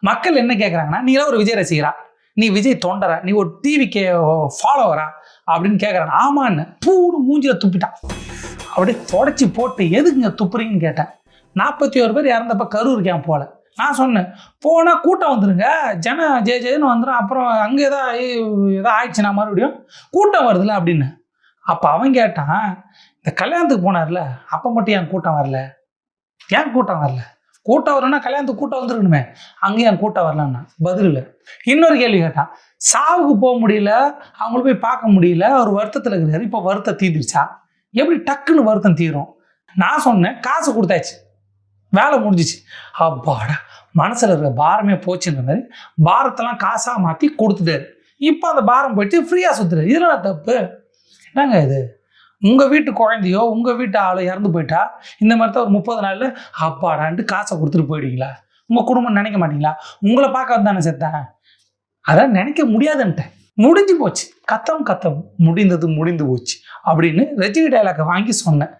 மக்கள் என்ன கேட்குறாங்கன்னா, நீலாம் ஒரு விஜய் ரசிகரா, நீ விஜய் தொண்டரா, நீ ஒரு டிவிக்கு ஃபாலோவரா அப்படின்னு கேட்குறாங்க. ஆமான்னு பூடு மூஞ்சில துப்பிட்டான். அப்படியே தொடச்சி போட்டு எதுக்குங்க துப்புறீங்கன்னு கேட்டேன். 41 பேர் இறந்தப்ப கரூர் கேம்ப் போல. நான் சொன்னேன், போனால் கூட்டம் வந்துருங்க, ஜனம் ஜேன்னு வந்துடும், அப்புறம் அங்கே எதோ ஆயிடுச்சுன்னா மறுபடியும் கூட்டம் வருதுல்ல அப்படின்னு. அப்போ அவன் கேட்டான், இந்த கல்யாணத்துக்கு போனார்ல அப்போ மட்டும் ஏன் கூட்டம் வரல, ஏன் கூட்டம் வரல, கூட்டம் வரலன்னா கல்யாணத்துக்கு கூட்டம் வந்துருக்கணுமே, அங்கேயும் என் கூட்டம் வரலன்னா பதில் இல்லை. இன்னொரு கேள்வி கேட்டான், சாவுக்கு போக முடியல, அவங்கள போய் பார்க்க முடியல, அவர் வருத்தத்தில் இருக்கிறாரு, இப்போ வருத்தம் தீர்ந்துருச்சா, எப்படி டக்குன்னு வருத்தம் தீரும்? நான் சொன்னேன், காசு கொடுத்தாச்சு, வேலை முடிஞ்சிச்சு, அப்பாடா மனசில் இருக்கிற பாரமே போச்சுன்ற மாதிரி பாரத்தெல்லாம் காசாக மாற்றி கொடுத்துட்டாரு. இப்போ அந்த பாரம் போயிட்டு ஃப்ரீயாக சுற்றுறாரு. இதெல்லாம் தப்பு என்னங்க இது? உங்கள் வீட்டு குழந்தையோ உங்கள் வீட்டு ஆளோ இறந்து போயிட்டா இந்த மாதிரி தான் ஒரு 30 நாளில் அப்பாடான்ட்டு காசை கொடுத்துட்டு போயிடுவீங்களா? உங்கள் குடும்பம் நினைக்க மாட்டீங்களா? உங்களை பார்க்க வந்தானே செத்தேன், அதான் நினைக்க முடியாதுன்ட்டேன். முடிஞ்சு போச்சு, கத்தம் முடிந்தது முடிந்து போச்சு அப்படின்னு ரஜினி டைலாக்கை வாங்கி சொன்னேன்.